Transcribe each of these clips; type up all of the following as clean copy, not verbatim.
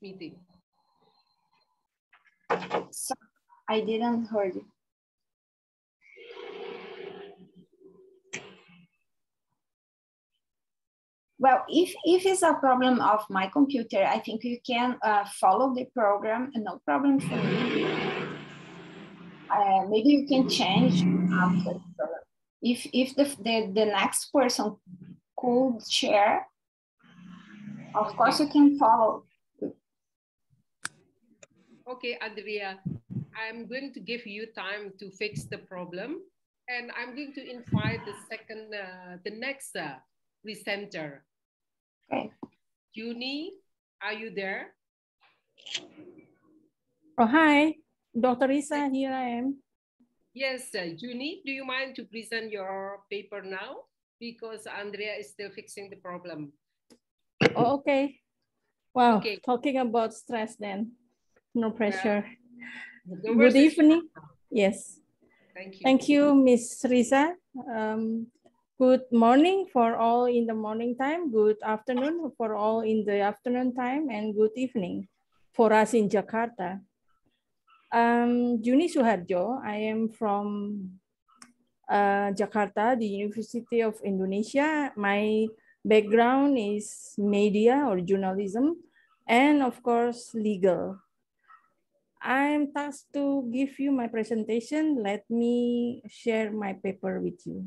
meeting? So, I didn't hear you. Well, if it's a problem of my computer, I think you can follow the program, and no problem for me. Maybe you can change after. If the next person could share, of course you can follow. Okay, Andrea, I'm going to give you time to fix the problem, and I'm going to invite the next presenter. Okay. Juni, are you there? Oh, hi, Dr. Risa, here I am. Yes, Juni, do you mind to present your paper now? Because Andrea is still fixing the problem. Oh, okay. Wow, okay. Talking about stress then. No pressure. Well, Good evening. Yes. Thank you. Thank you, Miss Risa. Good morning for all in the morning time. Good afternoon for all in the afternoon time. And good evening for us in Jakarta. Juni Soehardjo. I am from Jakarta, the University of Indonesia. My background is media or journalism, and of course, legal. I'm tasked to give you my presentation. Let me share my paper with you.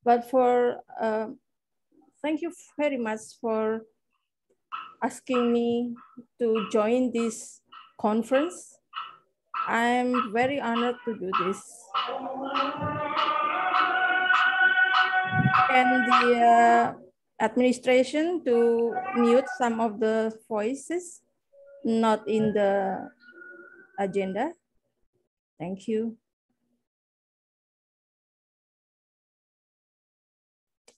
But thank you very much for asking me to join this conference. I'm very honored to do this. And the administration to mute some of the voices not in the agenda. Thank you.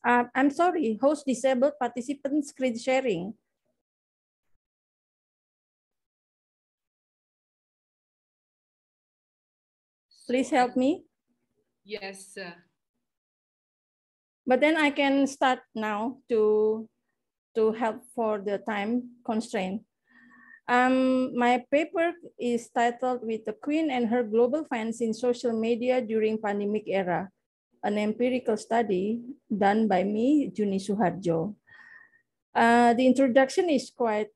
I'm sorry, host disabled participant screen sharing. Please help me. Yes. But then I can start now to help for the time constraint. My paper is titled "With the Queen and Her Global Fans in Social Media During Pandemic Era," an empirical study done by me, Juni Soehardjo. The introduction is quite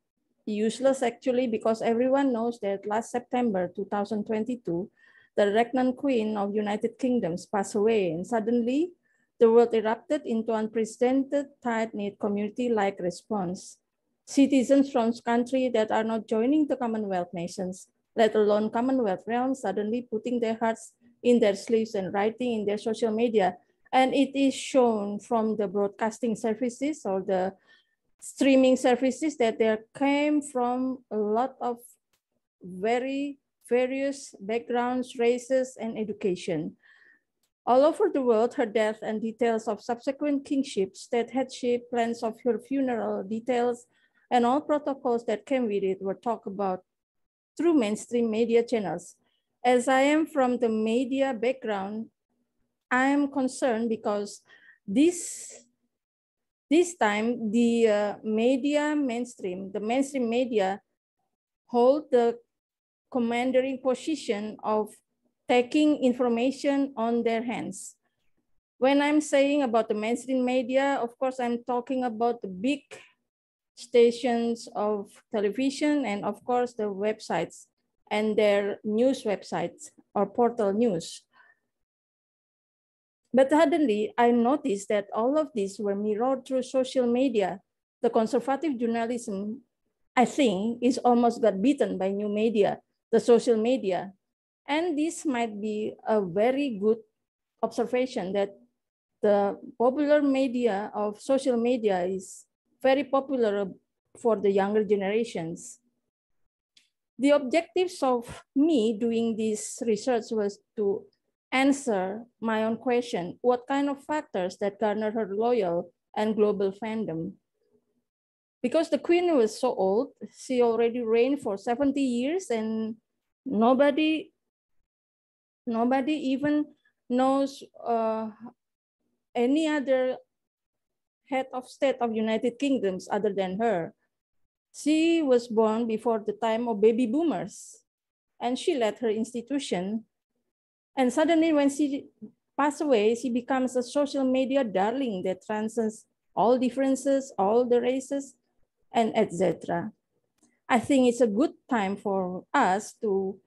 useless actually, because everyone knows that last September 2022, the regnant Queen of United Kingdoms passed away, and suddenly the world erupted into unprecedented tight-knit community-like response. Citizens from countries that are not joining the Commonwealth nations, let alone Commonwealth realms, suddenly putting their hearts in their sleeves and writing in their social media. And it is shown from the broadcasting services or the streaming services that there came from a lot of very various backgrounds, races, and education. All over the world, her death and details of subsequent kingship, state headship, plans of her funeral details, and all protocols that came with it were talked about through mainstream media channels. As I am from the media background, I am concerned because this time the mainstream media hold the commanding position of taking information on their hands. When I'm saying about the mainstream media, of course, I'm talking about the big stations of television and of course the websites and their news websites or portal news. But suddenly I noticed that all of these were mirrored through social media. The conservative journalism, I think, is almost got beaten by new media, the social media. And this might be a very good observation that the popular media of social media is very popular for the younger generations. The objectives of me doing this research was to answer my own question: what kind of factors that garnered her loyal and global fandom? Because the Queen was so old, she already reigned for 70 years and nobody even knows any other head of state of United Kingdoms other than her. She was born before the time of baby boomers, and she led her institution. And suddenly when she passed away, she becomes a social media darling that transcends all differences, all the races, and etc. I think it's a good time for us to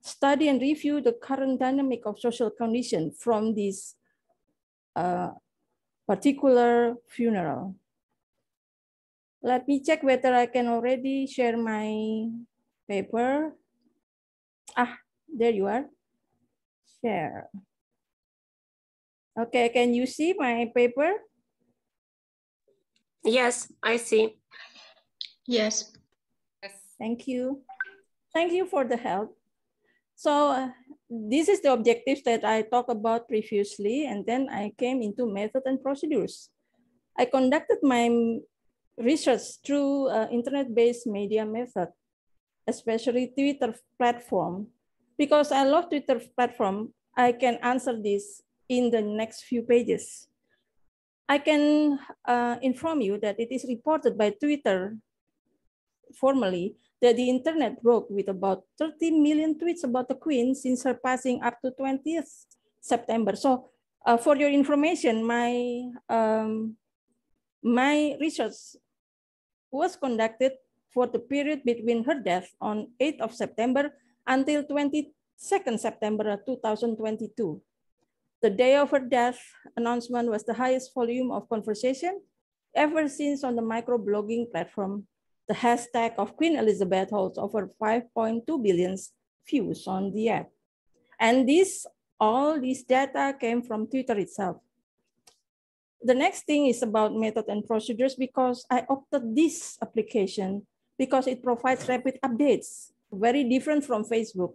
study and review the current dynamic of social condition from this particular funeral. Let me check whether I can already share my paper. Ah, there you are. Share. Okay, can you see my paper? Yes, I see. Yes. Thank you. Thank you for the help. So this is the objectives that I talked about previously, and then I came into method and procedures. I conducted my research through internet-based media method, especially Twitter platform. Because I love Twitter platform, I can answer this in the next few pages. I can inform you that it is reported by Twitter formally that the internet broke with about 30 million tweets about the Queen since her passing up to 20th September. So for your information, my research was conducted for the period between her death on 8th of September until 22nd September 2022. The day of her death announcement was the highest volume of conversation ever since on the microblogging platform. The hashtag of Queen Elizabeth holds over 5.2 billion views on the app. And all this data came from Twitter itself. The next thing is about method and procedures, because I opted this application because it provides rapid updates, very different from Facebook.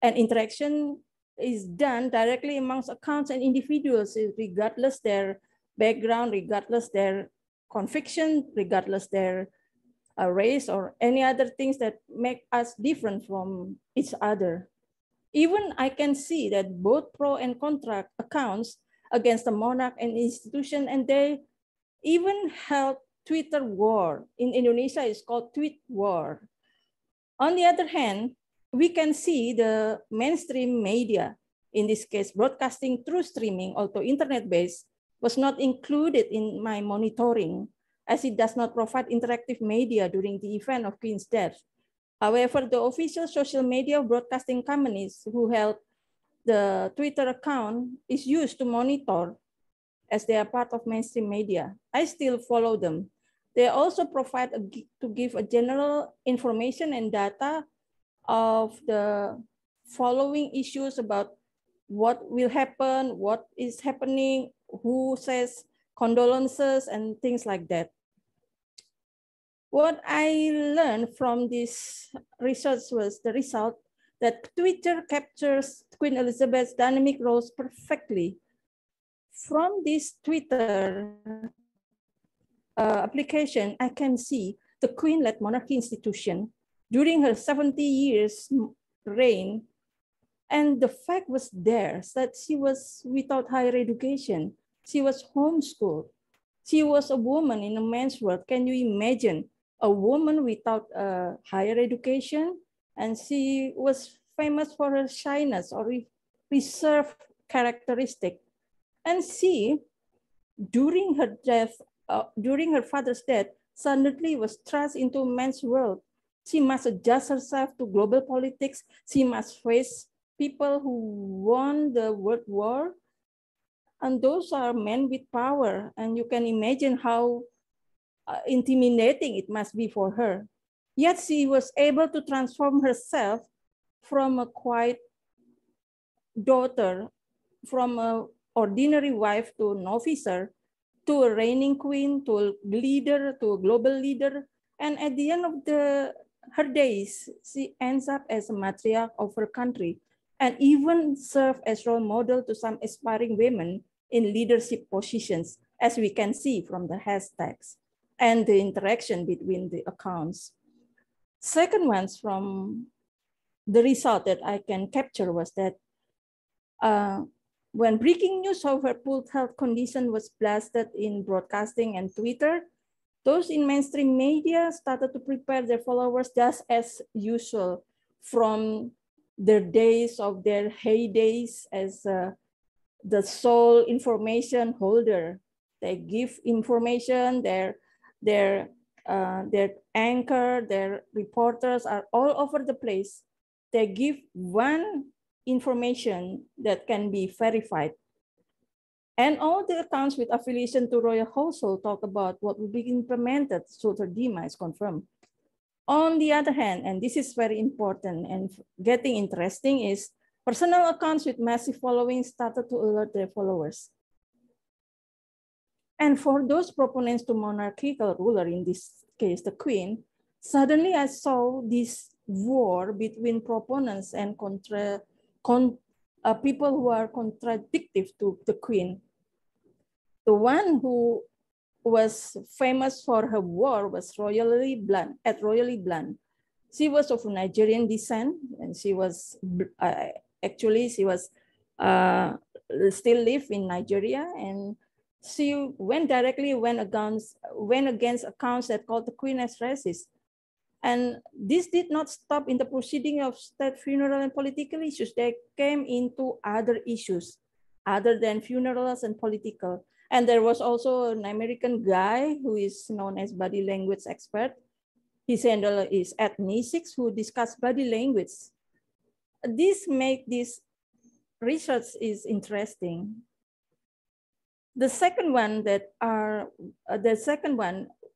And interaction is done directly amongst accounts and individuals, regardless their background, regardless their conviction, regardless their race or any other things that make us different from each other. Even I can see that both pro and contra accounts against the monarch and institution, and they even held Twitter war. In Indonesia, it's called tweet war. On the other hand, we can see the mainstream media, in this case, broadcasting through streaming, although internet-based, was not included in my monitoring, as it does not provide interactive media during the event of Queen's death. However, the official social media broadcasting companies who held the Twitter account is used to monitor, as they are part of mainstream media. I still follow them. They also provide to give a general information and data of the following issues about what will happen, what is happening, who says condolences, and things like that. What I learned from this research was the result that Twitter captures Queen Elizabeth's dynamic roles perfectly. From this Twitter application, I can see the Queen-led monarchy institution during her 70 years reign. And the fact was there that she was without higher education. She was homeschooled. She was a woman in a man's world. Can you imagine a woman without higher education? And she was famous for her shyness or reserved characteristic. And she, during her death, during her father's death, suddenly was thrust into man's world. She must adjust herself to global politics. She must face people who won the World War. And those are men with power. And you can imagine how intimidating it must be for her. Yet she was able to transform herself from a quiet daughter, from an ordinary wife to an officer, to a reigning queen, to a leader, to a global leader. And at the end of her days, she ends up as a matriarch of her country, and even serve as role model to some aspiring women in leadership positions, as we can see from the hashtags and the interaction between the accounts. Second ones from the result that I can capture was that When breaking news of her poor health condition was blasted in broadcasting and Twitter, those in mainstream media started to prepare their followers just as usual from their days of their heydays as the sole information holder. They give information, their anchor, their reporters are all over the place. They give one information that can be verified. And all the accounts with affiliation to royal household talk about what will be implemented so the DILMA is confirmed. On the other hand, and this is very important and getting interesting, is personal accounts with massive following started to alert their followers. And for those proponents to monarchical ruler, in this case, the queen, suddenly I saw this war between proponents and people who are contradictive to the queen. The one who was famous for her war was royally blunt. She was of Nigerian descent, and she was still live in Nigeria, and she went against accounts that called the queen as racist. And this did not stop in the proceeding of state funeral and political issues. They came into other issues other than funerals and political. And there was also an American guy who is known as body language expert. His handle is @Nisics, who discuss body language. This makes this research is interesting. The second one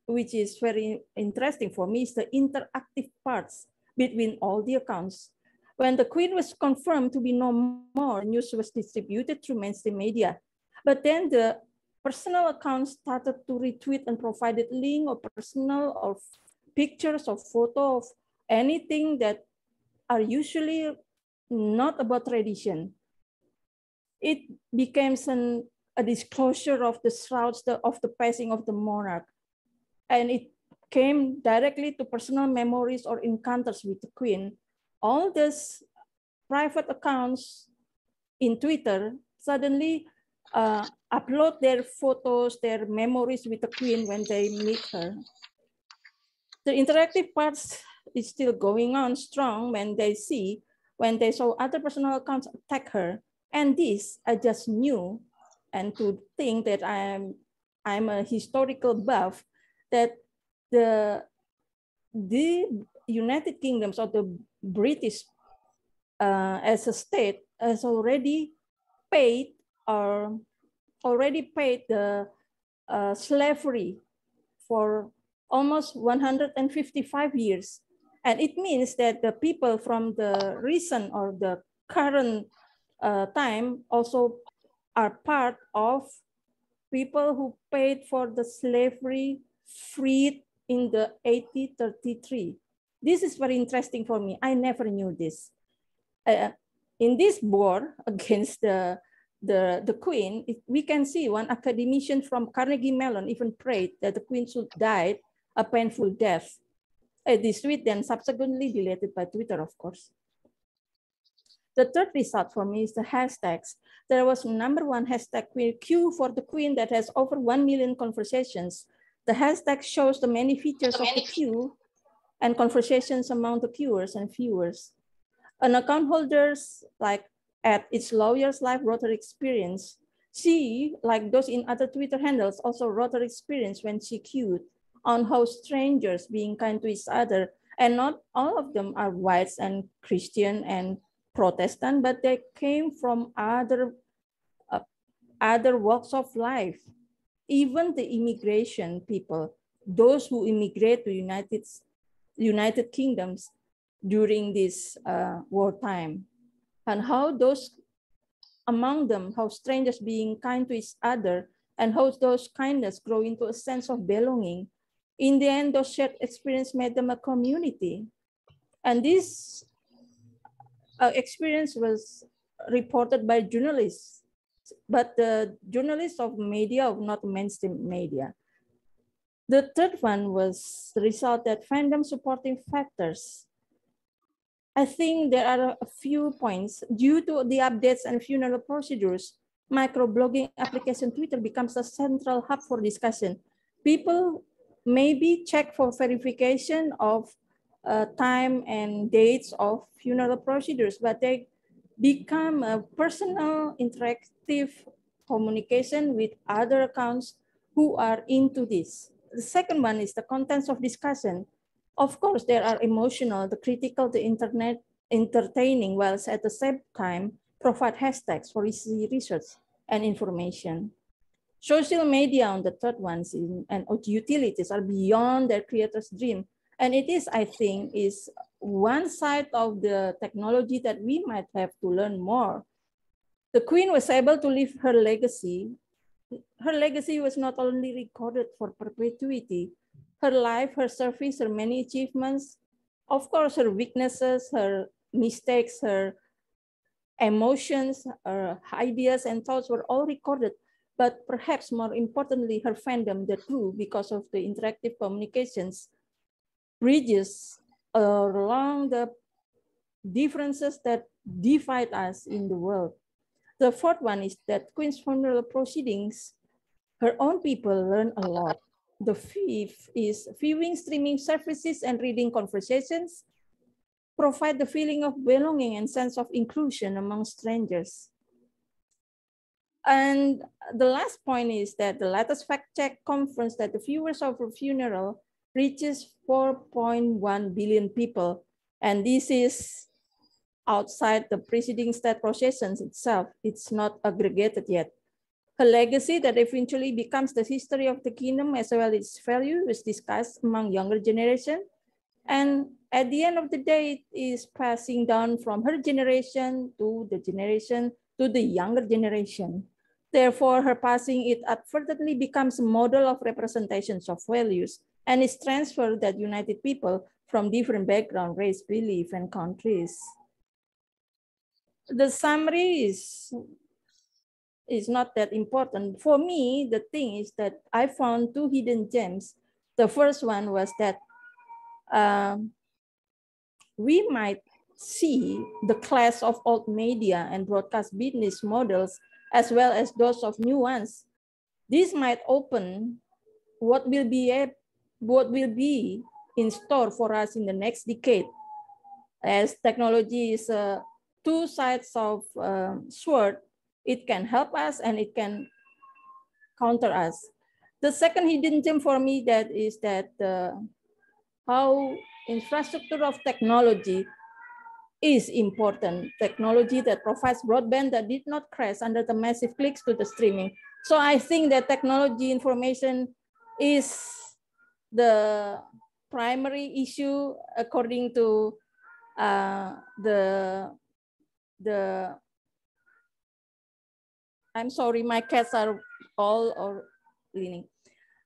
which is very interesting for me is the interactive parts between all the accounts. When the queen was confirmed to be no more, news was distributed through mainstream media. But then the personal accounts started to retweet and provided link or personal or pictures or photo of anything that are usually not about tradition. It became a disclosure of the shrouds of the passing of the monarch. And it came directly to personal memories or encounters with the queen. All these private accounts in Twitter suddenly upload their photos, their memories with the queen when they meet her. The interactive parts is still going on strong when they saw other personal accounts attack her. And this I just knew, and to think that I'm a historical buff, that the United Kingdoms or the British as a state has already paid the slavery for almost 155 years. And it means that the people from the recent or the current time also are part of people who paid for the slavery freed in the 1833. This is very interesting for me. I never knew this. In this war against the queen, we can see one academician from Carnegie Mellon even prayed that the queen should die a painful death. This tweet then subsequently deleted by Twitter, of course. The third result for me is the hashtags. There was #1 hashtag Q for the queen that has over 1 million conversations. The hashtag shows the many features of the Q and conversations among the viewers and viewers. An account holders like its lawyer's life wrote her experience. She, like those in other Twitter handles, also wrote her experience when she queued on how strangers being kind to each other, and not all of them are whites and Christian and Protestant, but they came from other walks of life. Even the immigration people, those who immigrate to United Kingdoms during this wartime, and how those among them, how strangers being kind to each other, and how those kindness grow into a sense of belonging. In the end, those shared experience made them a community. And this experience was reported by journalists, but the journalists of media, not mainstream media. The third one was the result that fandom supporting factors. I think there are a few points. Due to the updates and funeral procedures, microblogging application Twitter becomes a central hub for discussion. People maybe check for verification of time and dates of funeral procedures, but they become a personal interactive communication with other accounts who are into this. The second one is the contents of discussion. Of course, there are emotional, the critical, the internet, entertaining, whilst at the same time provide hashtags for research and information. Social media on the third one and utilities are beyond their creator's dream. And it is, I think, is one side of the technology that we might have to learn more. The Queen was able to leave her legacy. Her legacy was not only recorded for perpetuity, her life, her service, her many achievements, of course, her weaknesses, her mistakes, her emotions, her ideas and thoughts were all recorded. But perhaps more importantly, her fandom that grew because of the interactive communications bridges along the differences that divide us in the world. The fourth one is that Queen's funeral proceedings, her own people learn a lot. The fifth is viewing streaming services and reading conversations provide the feeling of belonging and sense of inclusion among strangers. And the last point is that the latest fact-check conference that the viewers of her funeral reaches 4.1 billion people. And this is outside the preceding state processions itself. It's not aggregated yet. Her legacy that eventually becomes the history of the kingdom as well as its value was discussed among younger generation. And at the end of the day, it is passing down from her generation to the younger generation. Therefore, her passing, it advertently becomes a model of representations of values and is transferred that united people from different background, race, belief, and countries. The summary is not that important. For me, the thing is that I found two hidden gems. The first one was that we might see the clash of old media and broadcast business models as well as those of new ones. This might open what will be in store for us in the next decade, as technology is two sides of sword. It can help us and it can counter us. The second hidden gem for me that is that how infrastructure of technology is important. Technology that provides broadband that did not crash under the massive clicks to the streaming. So I think that technology information is the primary issue according to I'm sorry, my cats are all leaning.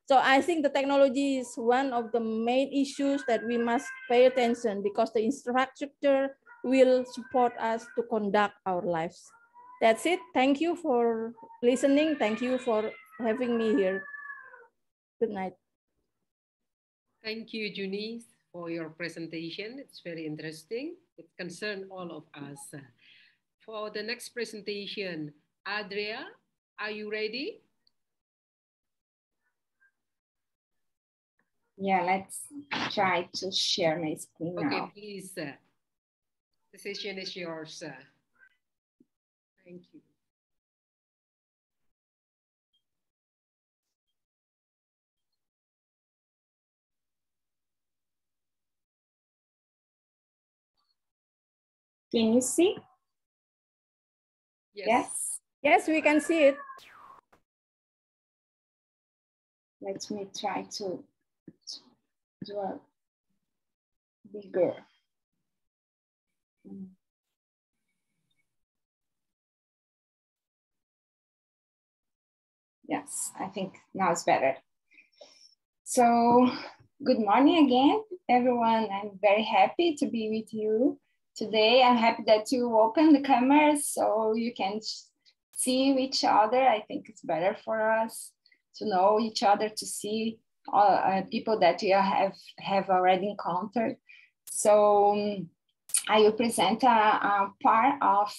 So I think the technology is one of the main issues that we must pay attention because the infrastructure will support us to conduct our lives. That's it. Thank you for listening. Thank you for having me here. Good night. Thank you, Juni, for your presentation. It's very interesting. It concerns all of us. For the next presentation, Andrea, are you ready? Yeah, let's try to share my screen now. Okay, please. The session is yours. Thank you. Can you see? Yes. Yes, we can see it. Let me try to do a bigger. Yes, I think now it's better. So, good morning again, everyone. I'm very happy to be with you today. I'm happy that you open the cameras so you can see each other. I think it's better for us to know each other, to see people that you have already encountered. So I will present a part of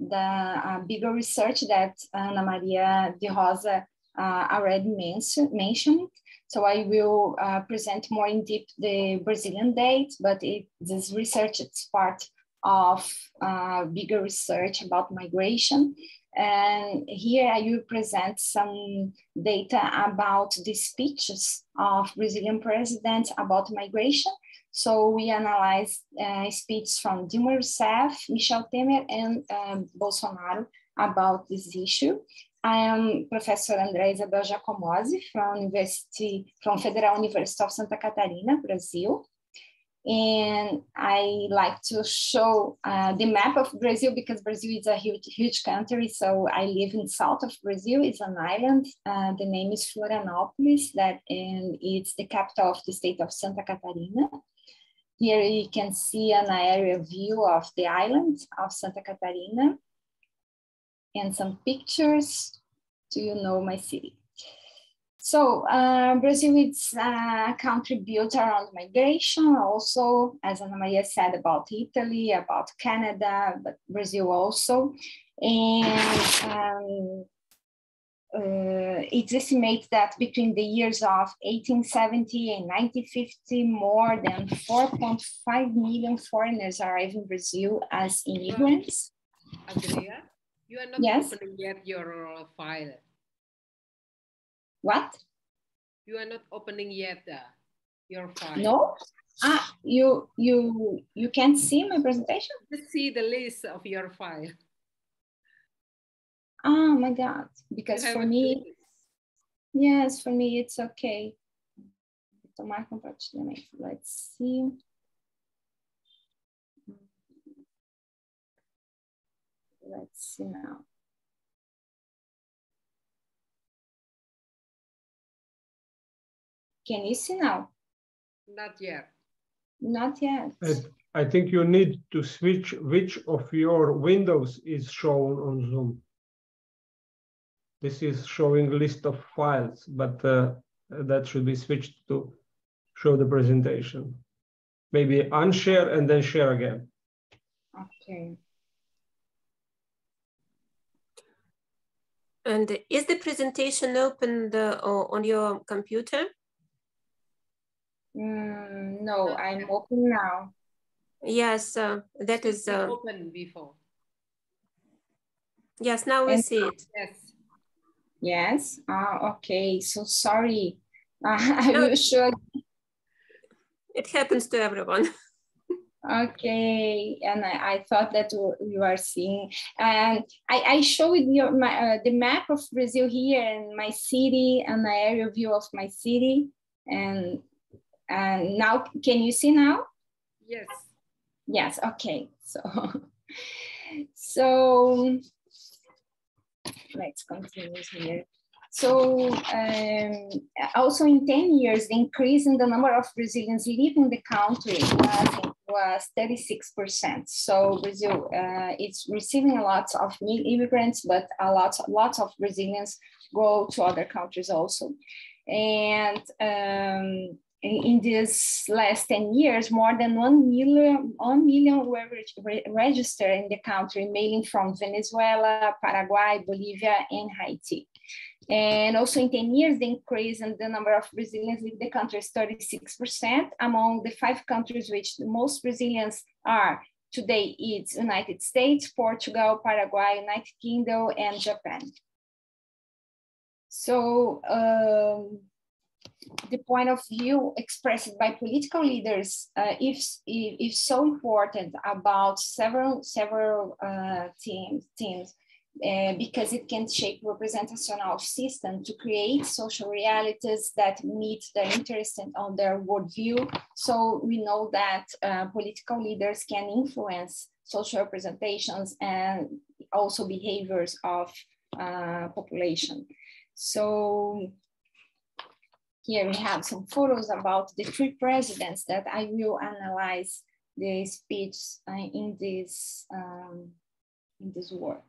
the bigger research that Ana Maria de Rosa already mentioned. So I will present more in depth the Brazilian data, but this research is part of bigger research about migration. And here I will present some data about the speeches of Brazilian presidents about migration. So we analyze speeches from Dilma Rousseff, Michel Temer, and Bolsonaro about this issue. I am Professor Andrea Isabel Giacomozzi from Federal University of Santa Catarina, Brazil. And I like to show the map of Brazil because Brazil is a huge country. So I live in south of Brazil. It's an island. The name is Florianópolis, and it's the capital of the state of Santa Catarina. Here you can see an aerial view of the island of Santa Catarina and some pictures so you know my city. So Brazil is a country built around migration, also, as Ana Maria said, about Italy, about Canada, but Brazil also. And it's estimated that between the years of 1870 and 1950, more than 4.5 million foreigners arrived in Brazil as immigrants. Andrea, you are not opening yet your file. What? You are not opening yet your file. No? You can't see my presentation? Just see the list of your file. Oh my God, because for me, yes, for me it's okay. Let's see. Let's see now. Can you see now? Not yet. Not yet. I think you need to switch which of your windows is shown on Zoom. This is showing a list of files, but that should be switched to show the presentation. Maybe unshare and then share again. Okay. And is the presentation open on your computer? No, I'm open now. Yes, that is open before. Yes, now we see it. Yes. Yes. Okay. So sorry. I will show. It happens to everyone. Okay, and I thought that you are seeing, and I showed you the map of Brazil here and my city and the aerial view of my city, and now can you see now? Yes. Yes. Okay. So let's continue here. So also in 10 years, the increase in the number of Brazilians living in the country was 36%. So Brazil is receiving a lot of new immigrants, but lots of Brazilians go to other countries also. And in these last 10 years, more than 1 million were registered in the country, mainly from Venezuela, Paraguay, Bolivia, and Haiti. And also in 10 years, the increase in the number of Brazilians living in the country is 36%. Among the 5 countries which the most Brazilians are today, it's United States, Portugal, Paraguay, United Kingdom, and Japan. So the point of view expressed by political leaders is so important about several teams. Because it can shape representational system to create social realities that meet their interests on their worldview. So we know that political leaders can influence social representations and also behaviors of population. So here we have some photos about the 3 presidents that I will analyze the speech in this work.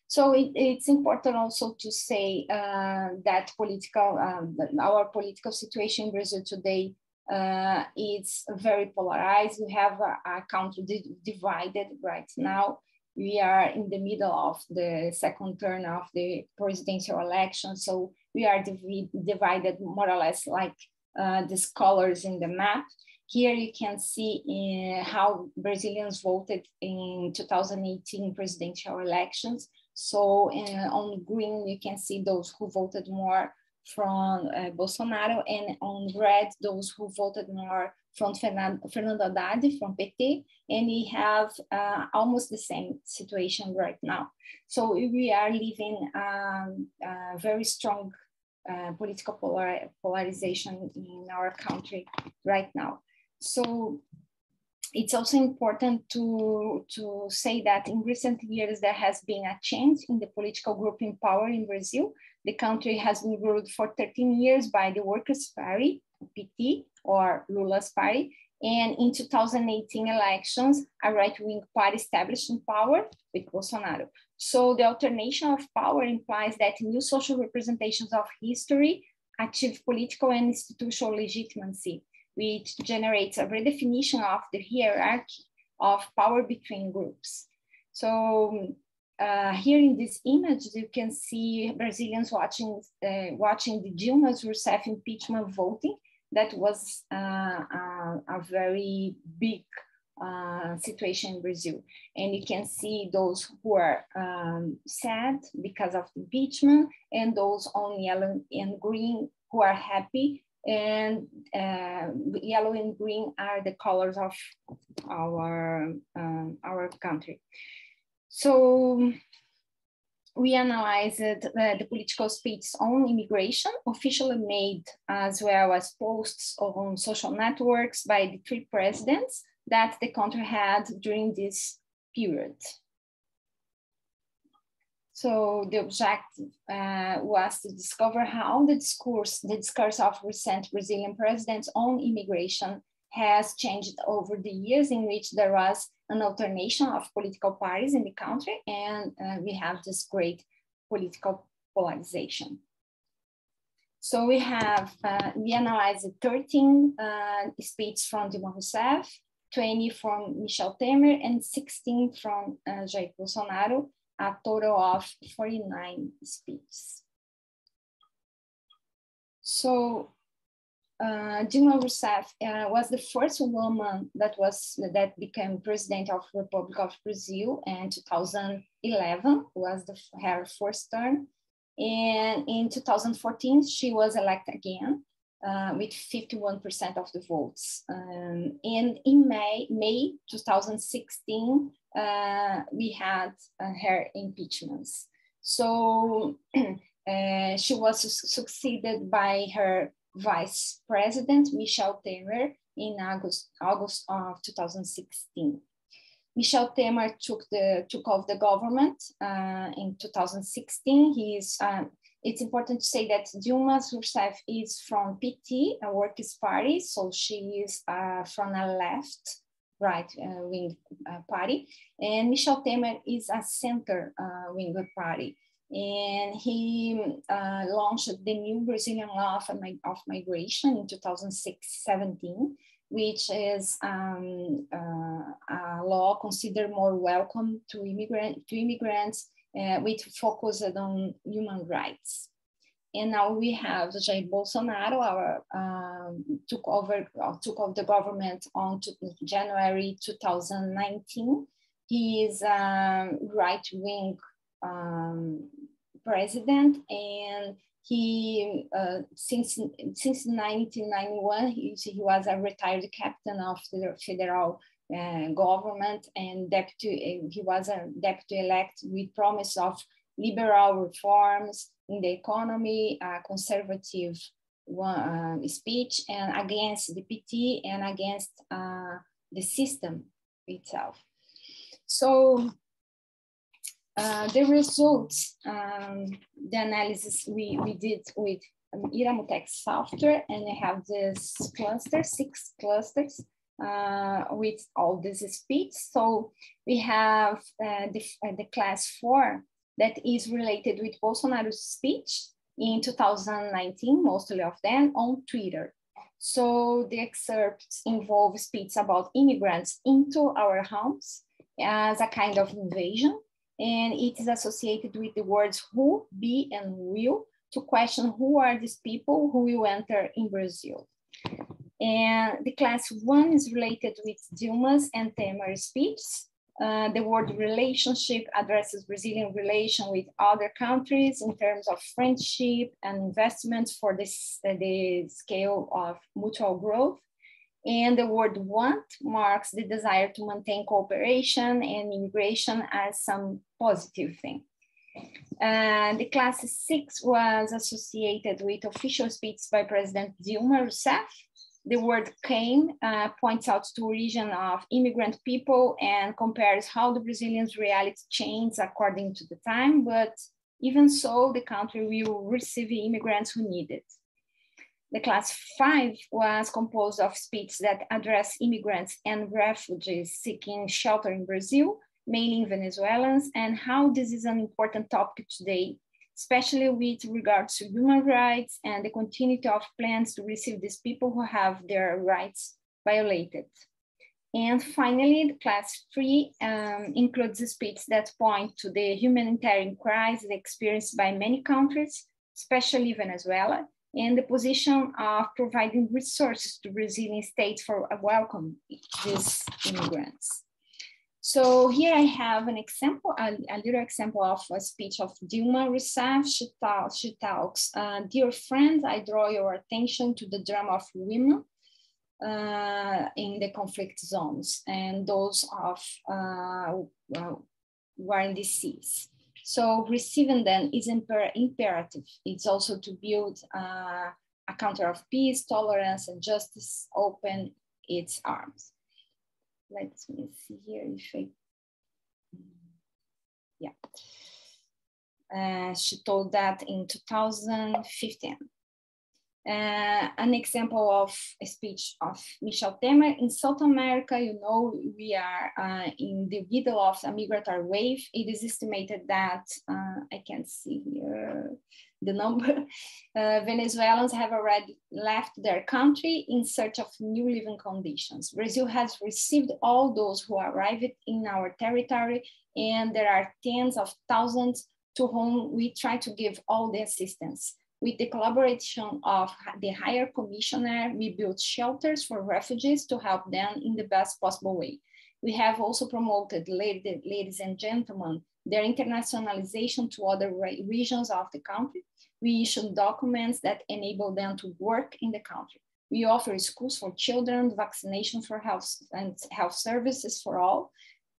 So it's important also to say that our political situation in Brazil today is very polarized. We have a country divided right now. we are in the middle of the second turn of the presidential election. So we are divided more or less like these colors in the map. Here you can see how Brazilians voted in 2018 presidential elections. So on green, you can see those who voted more from Bolsonaro, and on red, those who voted more from Fernando Haddad from PT, and we have almost the same situation right now. So we are living a very strong political polarization in our country right now. So it's also important to say that in recent years, there has been a change in the political group in power in Brazil. The country has been ruled for 13 years by the Workers' Party, PT, or Lula's party. And in 2018 elections, a right-wing party established in power with Bolsonaro. So the alternation of power implies that new social representations of history achieve political and institutional legitimacy, which generates a redefinition of the hierarchy of power between groups. So here in this image, you can see Brazilians watching the Dilma's ROUSSEFF impeachment voting. That was a very big situation in Brazil. And you can see those who are sad because of the impeachment, and those on yellow and green who are happy. And yellow and green are the colors of our country. So we analyzed the political speeches on immigration, officially made, as well as posts on social networks by the three presidents that the country had during this period. So the objective was to discover how the discourse of recent Brazilian presidents on immigration has changed over the years, in which there was an alternation of political parties in the country, and we have this great political polarization. So we analyzed 13 speeches from Dilma Rousseff, 20 from Michel Temer, and 16 from Jair Bolsonaro, a total of 49 speeches. So Dilma Rousseff was the first woman that became president of the Republic of Brazil in 2011, was her first term. And in 2014, she was elected again with 51% of the votes. And in May 2016, we had her impeachments. So she was succeeded by her Vice President Michel Temer in August of 2016. Michel Temer took off the government in 2016. It's important to say that Dilma Rousseff is from PT, a Workers' Party, so she is from a right-wing party, and Michel Temer is a center-wing party. And he launched the new Brazilian law of migration in 2017, which is a law considered more welcome to immigrants with focus on human rights. And now we have Jair Bolsonaro, took over the government on January 2019. He is a right-wing president, and he since 1991 he was a retired captain of the federal government, and he was a deputy elect with promise of liberal reforms in the economy, conservative speech, and against the PT and against the system itself. So the results, the analysis we did with Iramutex software, and I have this cluster, 6 clusters with all this speech. So we have the class 4 that is related with Bolsonaro's speech in 2019, mostly of them on Twitter. So the excerpts involve speech about immigrants into our homes, as a kind of invasion, and it is associated with the words who, be, and will, to question who are these people who will enter in Brazil. And the class 1 is related with Dilma's and TEMER speeches. The word relationship addresses Brazilian relation with other countries in terms of friendship and investments for this, the scale of mutual growth. And the word want marks the desire to maintain cooperation and immigration as some positive thing. The class 6 was associated with official speeches by President Dilma Rousseff. The word came points out to origin of immigrant people and compares how the Brazilians' reality changed according to the time, but even so, the country will receive immigrants who need it. The class 5 was composed of speeches that address immigrants and refugees seeking shelter in Brazil, mainly Venezuelans, and how this is an important topic today, especially with regards to human rights and the continuity of plans to receive these people who have their rights violated. And finally, the class 3 includes the speeches that point to the humanitarian crisis experienced by many countries, especially Venezuela, and the position of providing resources to Brazilian states for welcome these immigrants. So here I have an example, a little example of a speech of Dilma Rousseff. She talks, dear friends, I draw your attention to the drama of women in the conflict zones and those of war in the seas. So receiving them is imperative. It's also to build a country of peace, tolerance, and justice, open its arms. Let me see here if I, yeah. She told that in 2015. An example of a speech of Michel Temer. In South America, you know, we are in the middle of a migratory wave. It is estimated that, I can't see here the number, Venezuelans have already left their country in search of new living conditions. Brazil has received all those who arrived in our territory, and there are tens of thousands to whom we try to give all the assistance. With the collaboration of the Higher Commissioner, we built shelters for refugees to help them in the best possible way. We have also promoted, ladies and gentlemen, their internationalization to other regions of the country. We issued documents that enable them to work in the country. We offer schools for children, vaccination for health and health services for all.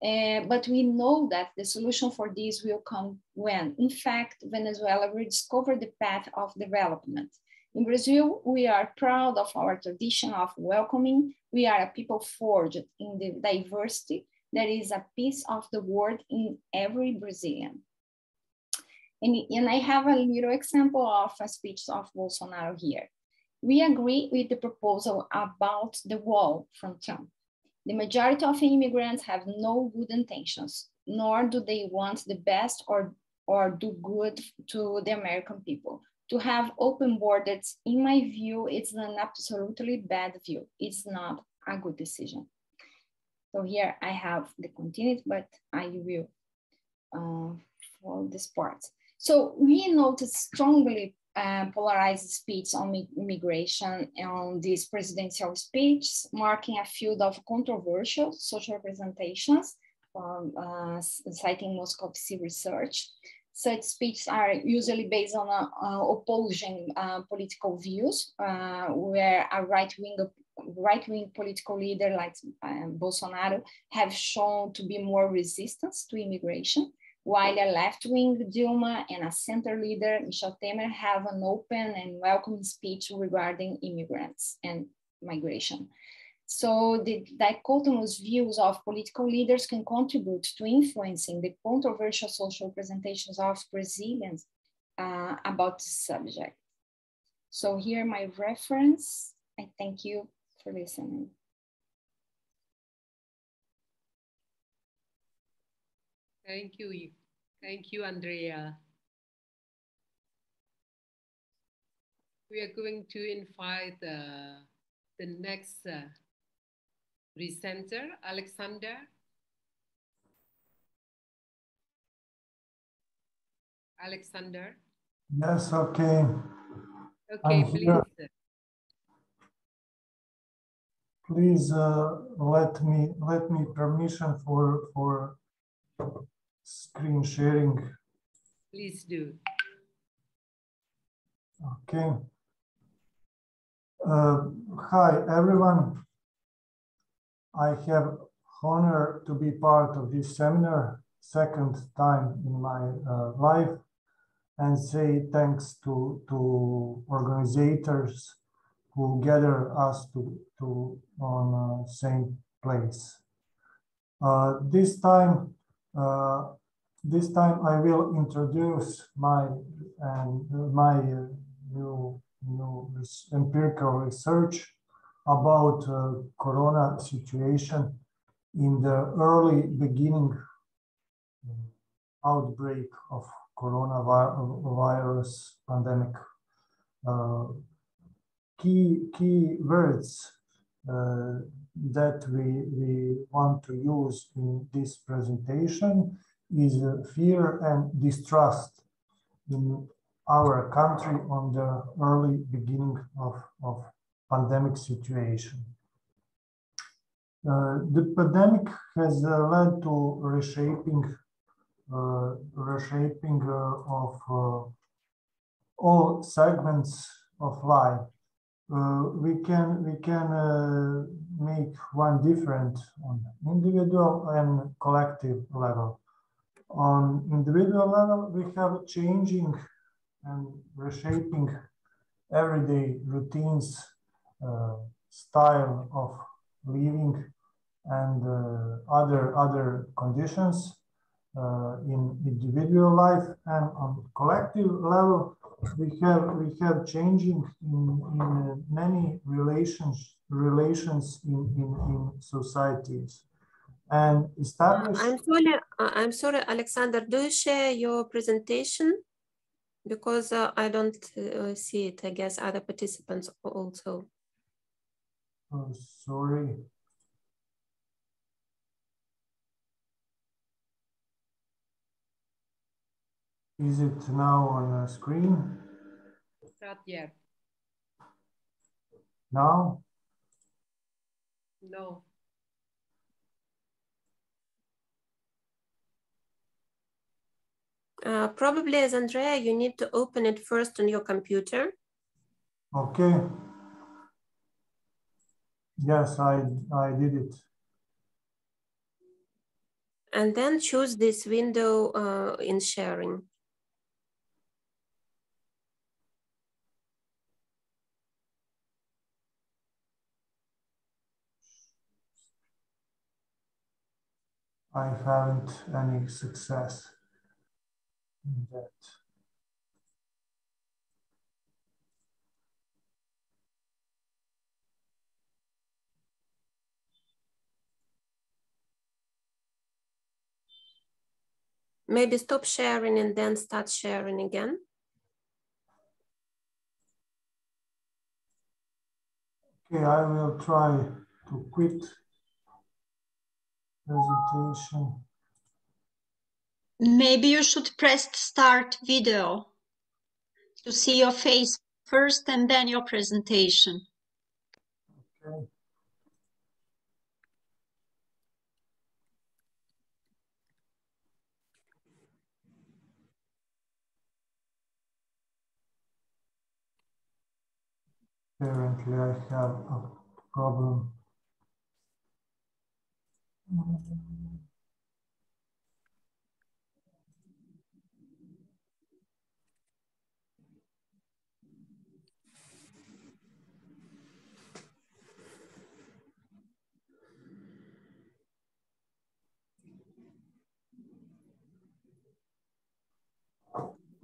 But we know that the solution for this will come when, in fact, Venezuela rediscovered the path of development. In Brazil, we are proud of our tradition of welcoming. We are a people forged in the diversity. There is a piece of the world in every Brazilian. And I have a little example of a speech of Bolsonaro here. We agree with the proposal about the wall from Trump. The majority of immigrants have no good intentions, nor do they want the best or do good to the American people. To have open borders, in my view, it's an absolutely bad view. It's not a good decision. So here I have the continuity, but I will for this part. So we noticed strongly polarized speech on immigration on this presidential speech, marking a field of controversial social representations, citing Moscow research. Such speeches are usually based on opposing political views, where a right-wing political leader like Bolsonaro have shown to be more resistant to immigration, while a left-wing Dilma and a center leader, Michel Temer, have an open and welcoming speech regarding immigrants and migration. So the dichotomous views of political leaders can contribute to influencing the controversial social representations of Brazilians about this subject. So here my reference. I thank you for listening. Thank you. Thank you, Andrea. We are going to invite the next presenter, Aleksander. Aleksander? Yes, okay. Okay, please. Please let me permission for screen sharing. Please do. Okay. Hi everyone. I have honor to be part of this seminar, second time in my life, and say thanks to organizers who gather us on same place. This time I will introduce my new empirical research about corona situation in the early beginning outbreak of coronavirus pandemic. Key words that we want to use in this presentation is fear and distrust in our country on the early beginning of pandemic situation. The pandemic has led to reshaping of all segments of life. We can make one different on individual and collective level. On individual level, we have changing and reshaping everyday routines, style of living, and other conditions in individual life. And on collective level, we have changing in many relations in societies and established. I'm sorry, Aleksander. Do you share your presentation? Because I don't see it. I guess other participants also. Oh, sorry. Is it now on the screen? Not yet. Now? No. Probably as Andrea, you need to open it first on your computer. Okay. Yes, I did it. And then choose this window in sharing. I haven't any success in that. Maybe stop sharing and then start sharing again. Okay, I will try to quit presentation. Maybe you should press start video to see your face first and then your presentation. Okay. Apparently, I have a problem.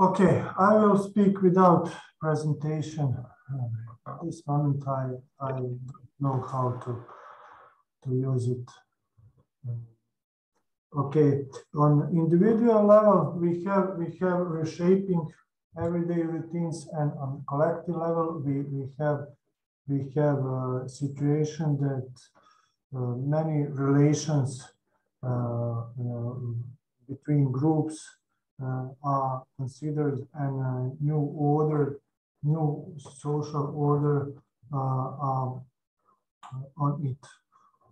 Okay, I will speak without presentation. At this moment, I don't know how to use it. Okay, on individual level, we have reshaping everyday routines, and on collective level, we have a situation that many relations between groups are considered and a new order, new social order are on it.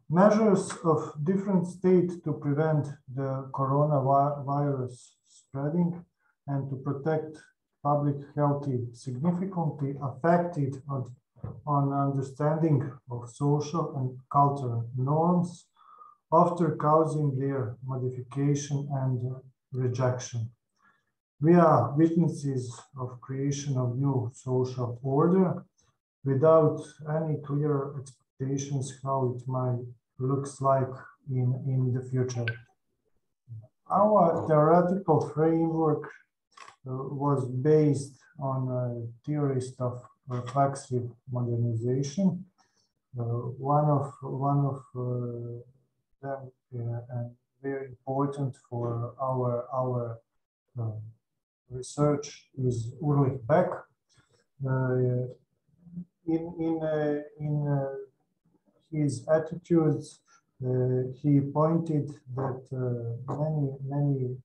Measures of different states to prevent the coronavirus spreading and to protect public health significantly affected on understanding of social and cultural norms after causing their modification and rejection. We are witnesses of creation of new social order without any clear expectations how it might looks like in the future. Our theoretical framework was based on theories of reflexive modernization. One of them and very important for our research is Ulrich Beck. In his attitudes, he pointed that many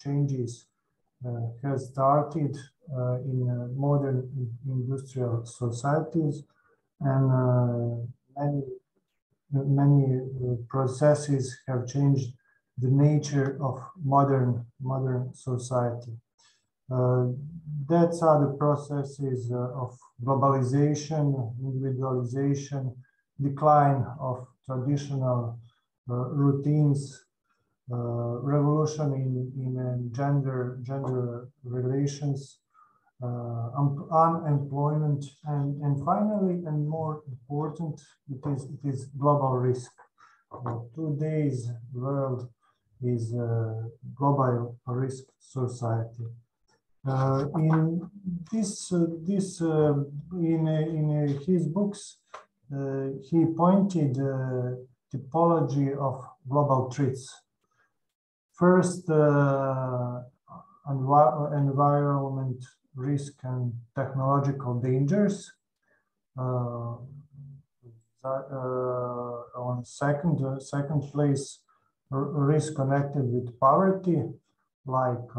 changes has started in modern industrial societies, and many processes have changed the nature of modern society. That's are the processes of globalization, individualization, decline of traditional routines, revolution in gender relations, unemployment, and finally, and more important, it is global risk. Today's world is a global risk society. In his books, he pointed typology of global threats. First, environment risk and technological dangers. On second place, risk connected with poverty, like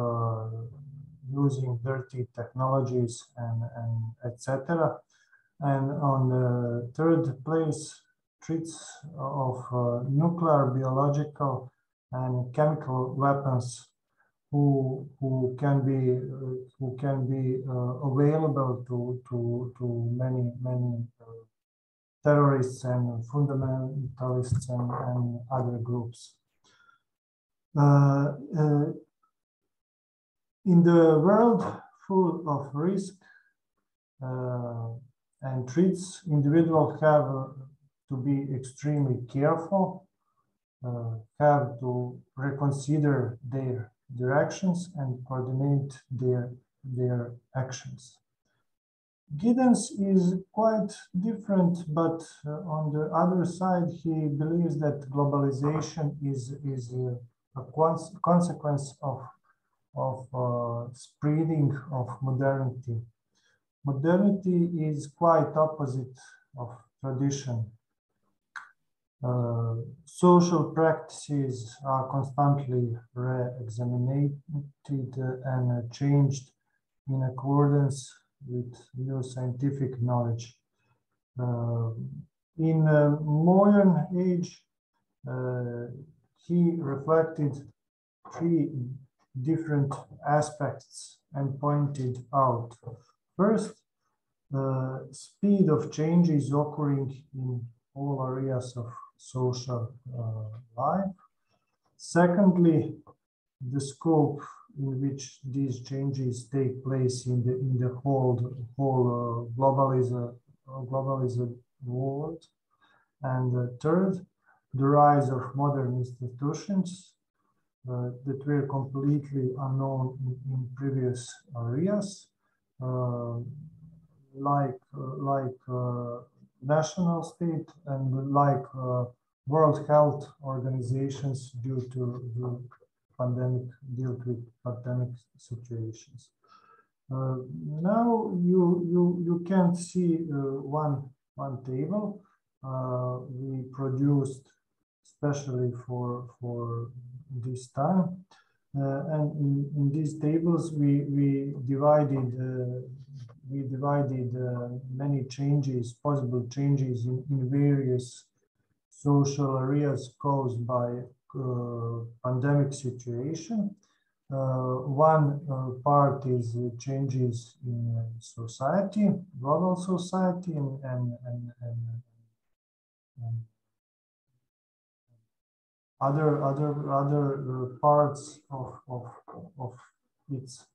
using dirty technologies and etc. And on the third place, threats of nuclear, biological, and chemical weapons, who can be available to many terrorists and fundamentalists and other groups. In the world full of risk and threats, individuals have to be extremely careful, have to reconsider their directions and coordinate their actions. Guidance is quite different, but on the other side, he believes that globalization is a consequence of spreading of modernity. Modernity is quite opposite of tradition. Social practices are constantly re-examined and changed in accordance with new scientific knowledge. In a modern age, he reflected three different aspects and pointed out. First, speed of change is occurring in all areas of social life. Secondly, the scope in which these changes take place in the whole globalized world. And third, the rise of modern institutions that were completely unknown in previous areas, like national state and like World Health Organizations due to pandemic situations. Now you can see one table we produced especially for this time. And in these tables, we divided many changes, possible changes in various social areas caused by pandemic situation. One part is changes in society, global society, and other parts of its.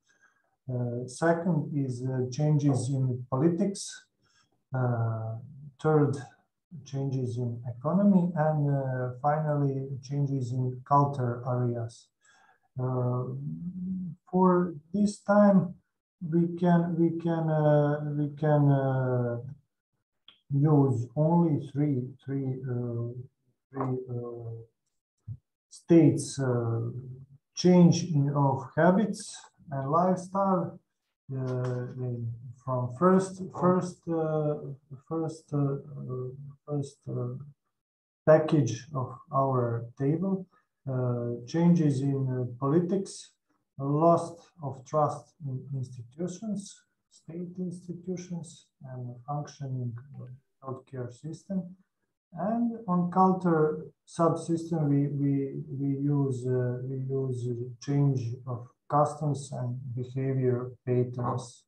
Second is changes in politics. Third, changes in economy, and finally changes in culture areas. For this time, we can use only three states: change of habits and lifestyle from first package of our table. Changes in politics, loss of trust in institutions, state institutions, and functioning healthcare system. And on culture subsystem, we use change of customs and behavior patterns.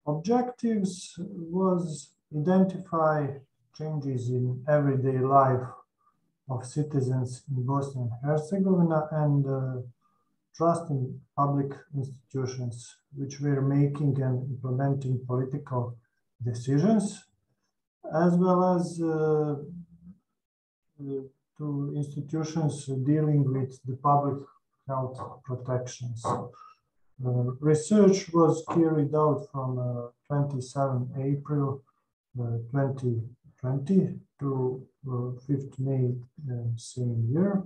Objectives was identify changes in everyday life of citizens in Bosnia and Herzegovina and trust in public institutions, which were making and implementing political decisions, as well as to institutions dealing with the public health protections. Research was carried out from 27 April 2020 to 5th May same year.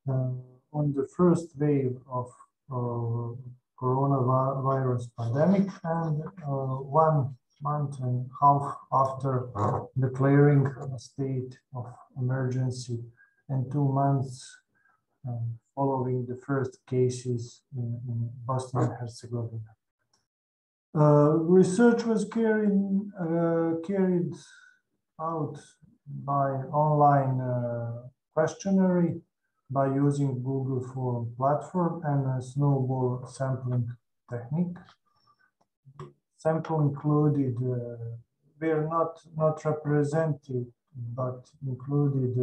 On the first wave of coronavirus pandemic, and 1 month and a half after declaring a state of emergency, and 2 months following the first cases in Bosnia and Herzegovina. Research was carried out by online questionnaire by using Google Form platform and a snowball sampling technique. Sample included, were not represented, but included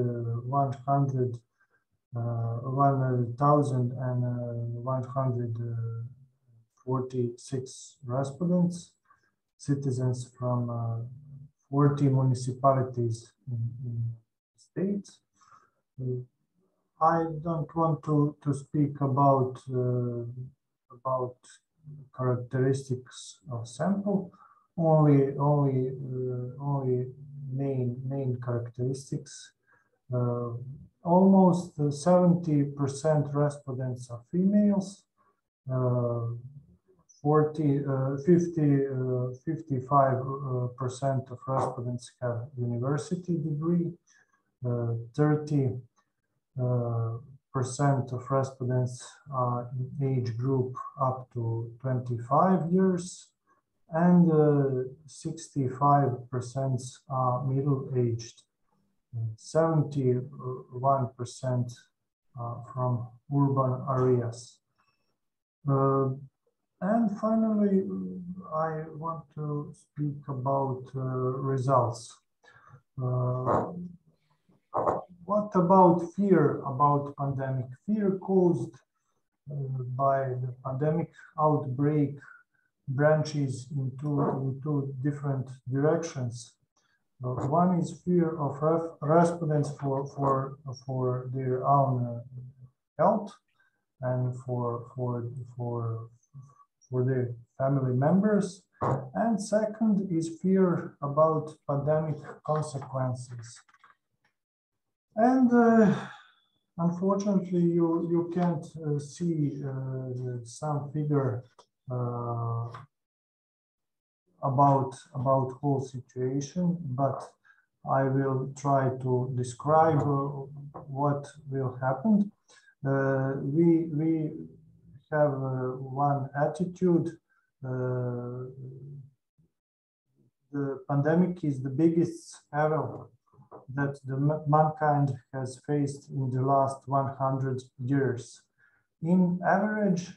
1,146 respondents, citizens from 40 municipalities in states. I don't want to speak about characteristics of sample, only main characteristics. Almost 70% respondents are females. 55% of respondents have university degree. 30% of respondents are in age group up to 25 years, and 65% are middle-aged. 71% from urban areas. And finally, I want to speak about results. What about fear about pandemic? Fear caused by the pandemic outbreak branches into different directions. One is fear of respondents for their own health and for their family members, and second is fear about pandemic consequences. And unfortunately, you can't see some figure about whole situation, but I will try to describe what will happen. we have one attitude. The pandemic is the biggest ever that the mankind has faced in the last 100 years. In average,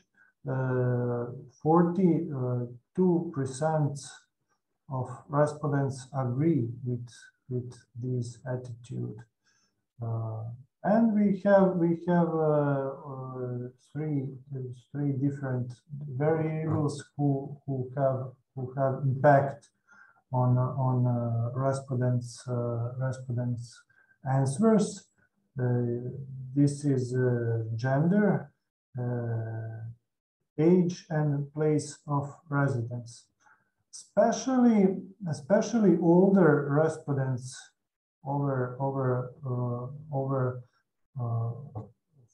42% of respondents agree with this attitude. And we have three different variables who have impact on respondents answers. This is gender, age, and place of residence. Especially older respondents over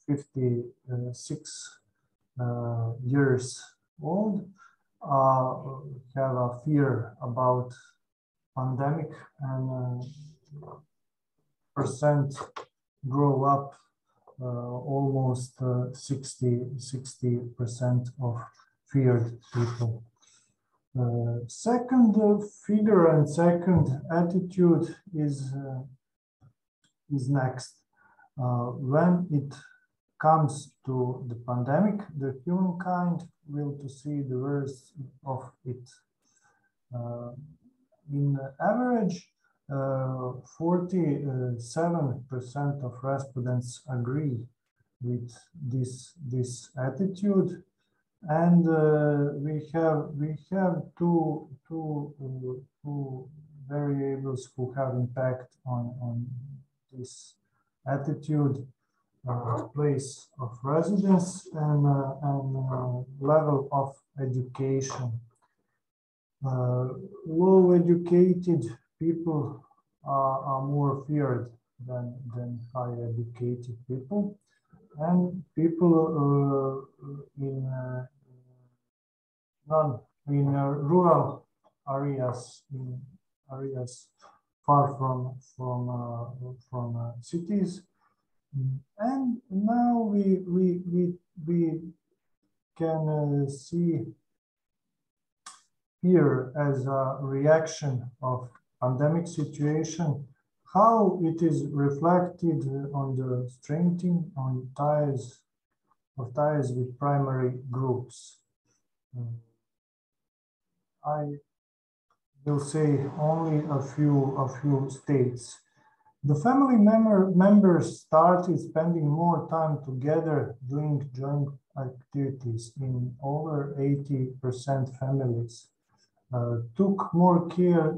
56 years old have a fear about pandemic, and percent grow up almost 60% of feared people. Second figure and second attitude is next. When it comes to the pandemic, the humankind will to see the worst of it. In average, 47% of respondents agree with this attitude, and we have two variables who have impact on this attitude: place of residence and level of education. Low educated people are more feared than high educated people, and people in rural areas, in areas far from cities. And now we can see here as a reaction of pandemic situation how it is reflected on the strengthening on ties with primary groups. I will say only a few states. The family members started spending more time together doing joint activities. In over 80% families took more care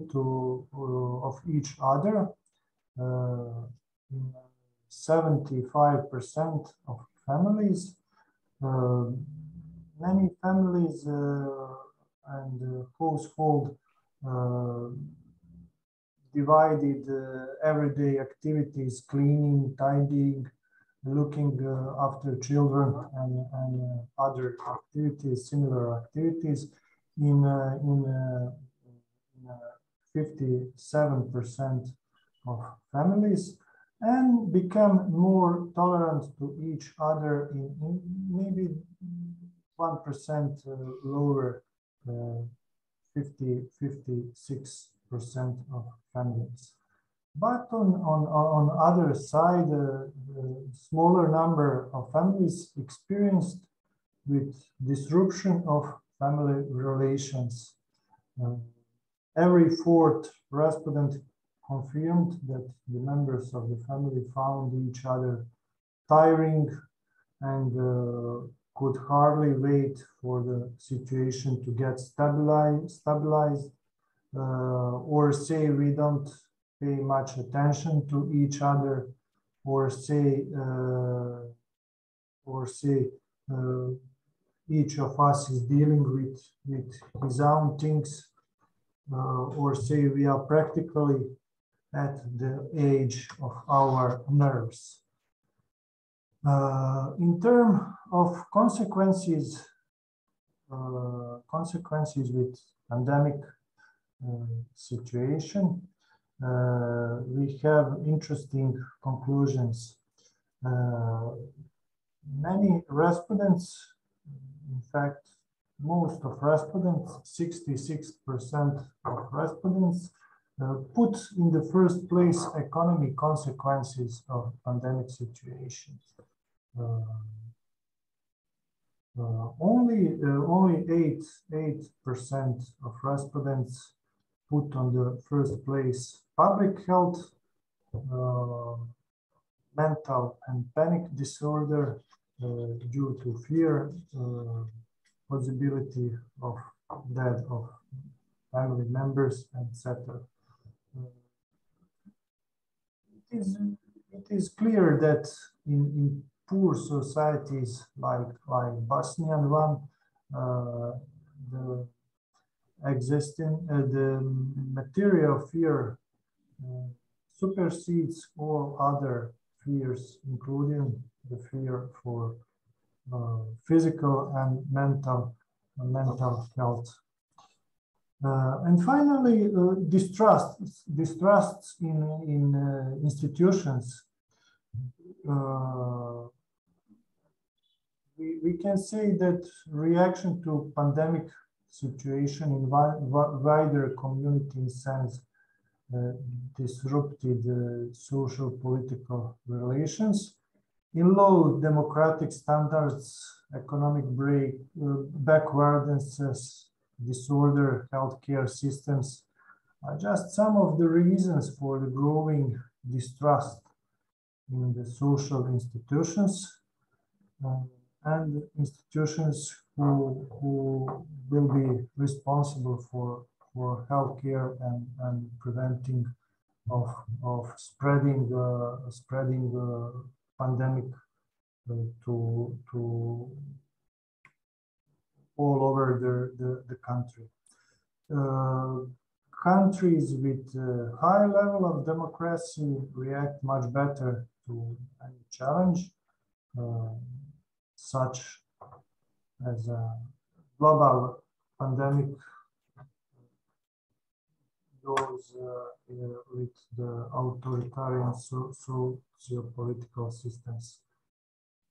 of each other. 75% of families. Many families and household divided everyday activities, cleaning, tidying, looking after children, and other activities, similar activities, in 57% of families, and become more tolerant to each other in maybe 1% lower, 56% of families. But on other side, smaller number of families experienced with disruption of family relations. Every fourth respondent confirmed that the members of the family found each other tiring and could hardly wait for the situation to get stabilized, or say we don't pay much attention to each other, or say each of us is dealing with his own things, or say we are practically at the age of our nerves. In terms of consequences with pandemic situation, we have interesting conclusions. many respondents, in fact, most of respondents, 66% of respondents, put in the first place economic consequences of pandemic situations. Only 8% of respondents put on the first place public health, mental and panic disorder due to fear, possibility of death of family members, etc. It is clear that in poor societies like Bosnian one, the material fear supersedes all other fears, including the fear for physical and mental health. And finally, distrust in institutions. We can say that reaction to pandemic situation in wider community sense disrupted social political relations. In low democratic standards, economic backwardness, disorder, healthcare systems are just some of the reasons for the growing distrust in the social institutions and institutions who will be responsible for healthcare and preventing of spreading pandemic to all over the country. Countries with a high level of democracy react much better to any challenge, such as a global pandemic goes with the authoritarian socio-political systems.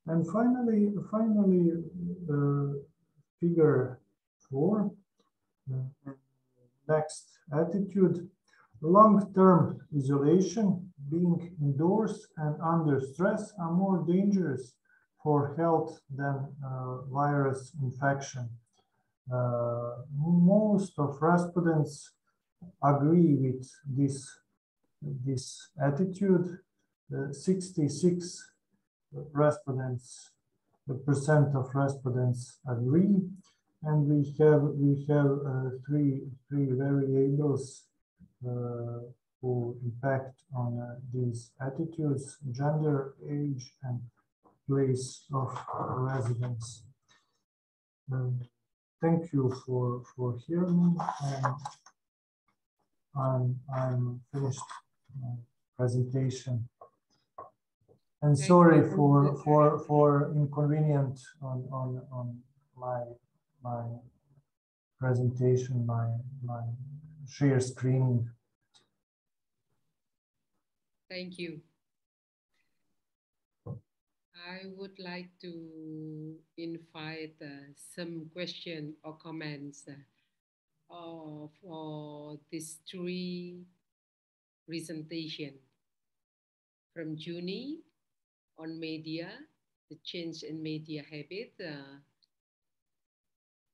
And finally, figure 4, next attitude, long-term isolation, being indoors and under stress are more dangerous for health than virus infection. Most of respondents agree with this attitude. 66% of respondents agree, and we have three variables who impact on these attitudes: gender, age, and place of residence. Thank you for hearing me, and I'm finished my presentation. And sorry for inconvenience on my presentation, my share screen. Thank you. I would like to invite some questions or comments for these 3 presentations from Juni on media, the change in media habit,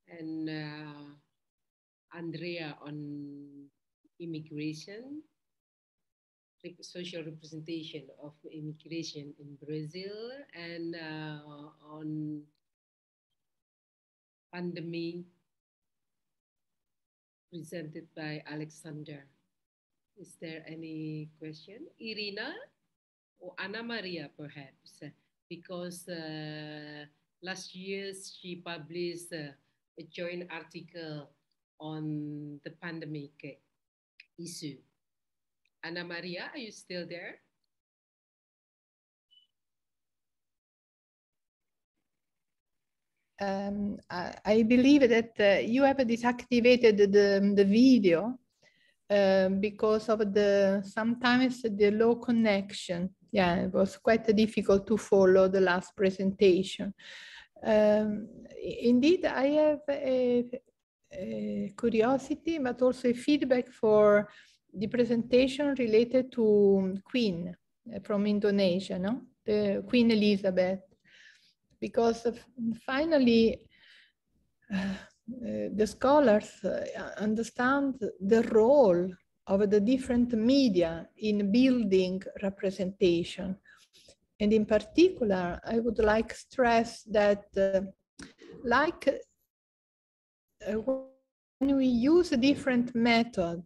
and Andrea on immigration, social representation of immigration in Brazil, and on pandemic presented by Aleksander. Is there any question? Irina or Anna Maria, perhaps, because last year she published a joint article on the pandemic issue. Anna Maria, are you still there? I believe that you have deactivated the video because of sometimes the low connection. yeah, it was quite difficult to follow the last presentation. Indeed, I have a curiosity, but also a feedback for the presentation related to Queen from Indonesia, no? The Queen Elizabeth, because finally the scholars understand the role of the different media in building representation. And in particular, I would like to stress that when we use a different method,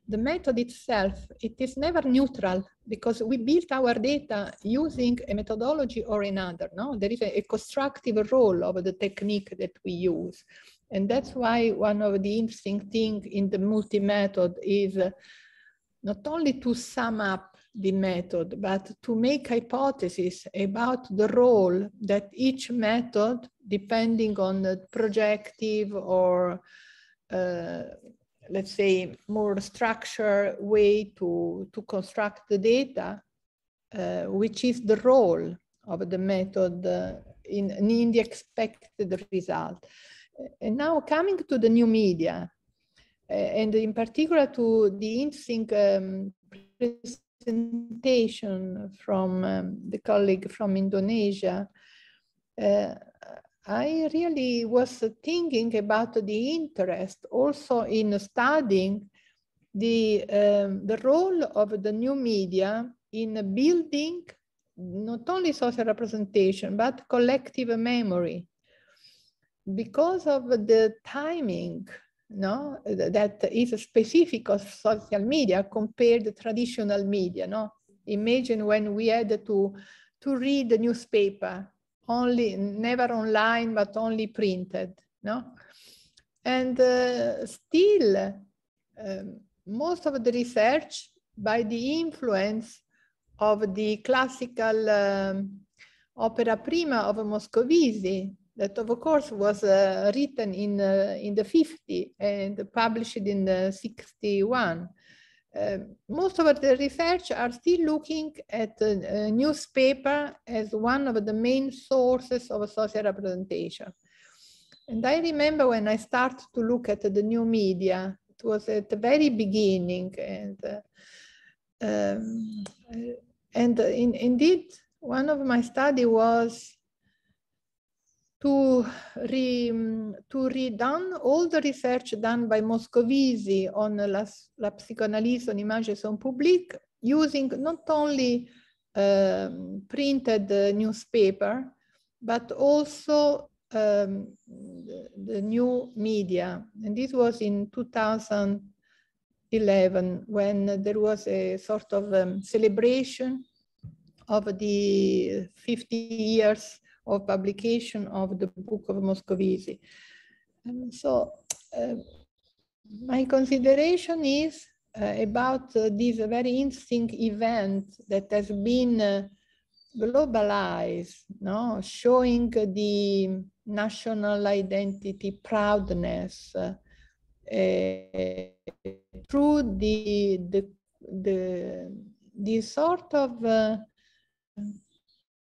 the method itself, it is never neutral because we build our data using a methodology or another. No, there is a constructive role of the technique that we use. And that's why one of the interesting things in the multi-method is not only to sum up the method, but to make hypotheses about the role that each method, depending on the projective or let's say more structured way to construct the data, which is the role of the method in the expected result. And now coming to the new media, and in particular to the interesting presentation from the colleague from Indonesia, I really was thinking about the interest also in studying the role of the new media in building not only social representation, but collective memory. Because of the timing, no, that is specific of social media compared to traditional media. No? Imagine when we had to read the newspaper, only, never online, but only printed. No? And still, most of the research by the influence of the classical opera prima of Moscovici, that of course was written in the 50s and published in the 61. Most of the research are still looking at a newspaper as one of the main sources of social representation. And I remember when I started to look at the new media, it was at the very beginning, and indeed, one of my studies was to redone all the research done by Moscovici on la psychanalyse en images en public, using not only printed newspaper, but also the new media. And this was in 2011, when there was a sort of celebration of the 50 years of publication of the book of Moscovici. And so my consideration is about this very interesting event that has been globalized, no? Showing the national identity proudness through the sort of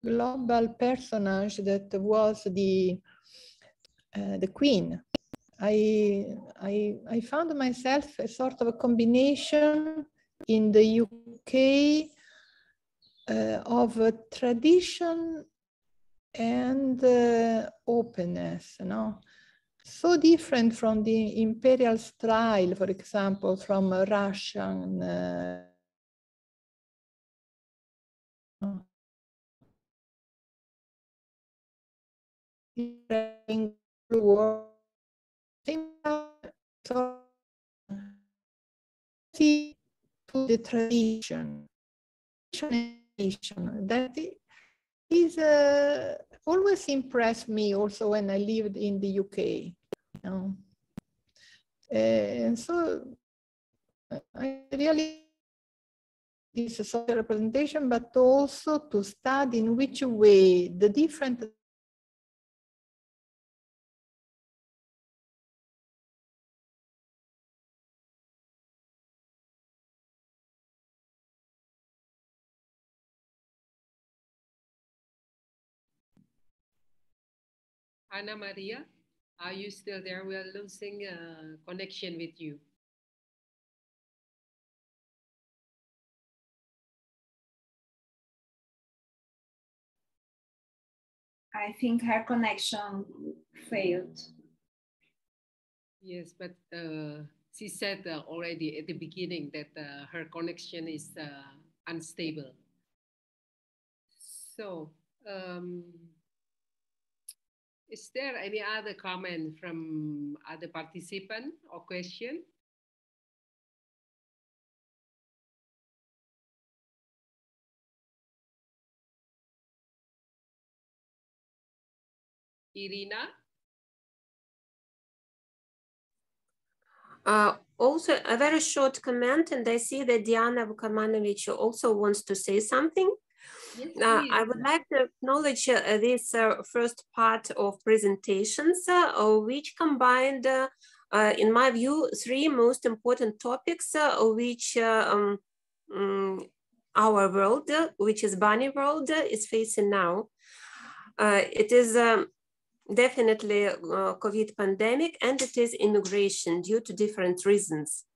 global personage that was the Queen. I found myself a sort of a combination in the UK of tradition and openness, you know? So different from the imperial style, for example, from Russian to the tradition that is always impressed me also when I lived in the UK. You know? And so I really this social representation, but also to study in which way the different Anna Maria, are you still there? We are losing connection with you. I think her connection failed. Yes, but she said already at the beginning that her connection is unstable. So, is there any other comment from other participant or question? Irina? Also, a very short comment, and I see that Diana Vukamanovic also wants to say something. Yes, I would like to acknowledge this first part of presentations, which combined, in my view, three most important topics, which our world, which is Bani world, is facing now. It is definitely COVID pandemic, and it is immigration due to different reasons.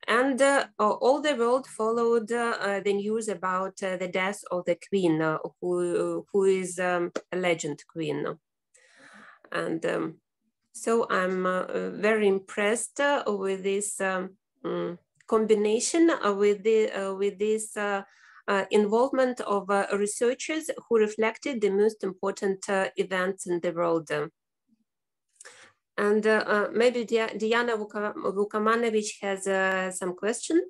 And all the world followed the news about the death of the queen, who is a legend queen. And so I'm very impressed with this combination, with this involvement of researchers who reflected the most important events in the world. And maybe Diana Vukamanovic has some question.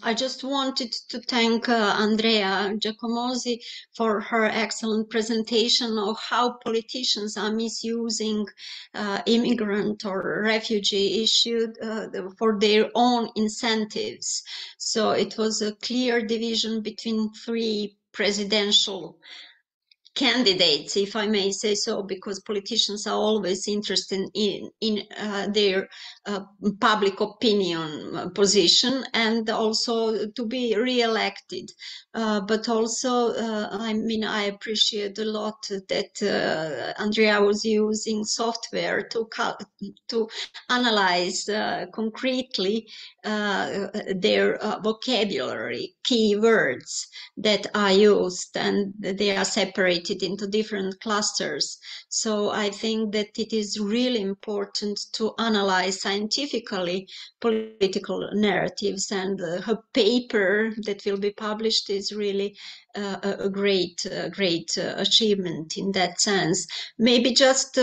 I just wanted to thank Andrea Giacomozzi for her excellent presentation of how politicians are misusing immigrant or refugee issue for their own incentives. So it was a clear division between three presidential candidates, if I may say so, because politicians are always interested in their public opinion position and also to be re-elected. But also, I mean, I appreciate a lot that Andrea was using software to analyze concretely their vocabulary, key words that are used, and they are separated into different clusters. So I think that it is really important to analyze scientifically political narratives, and her paper that will be published is really a great achievement in that sense. Maybe just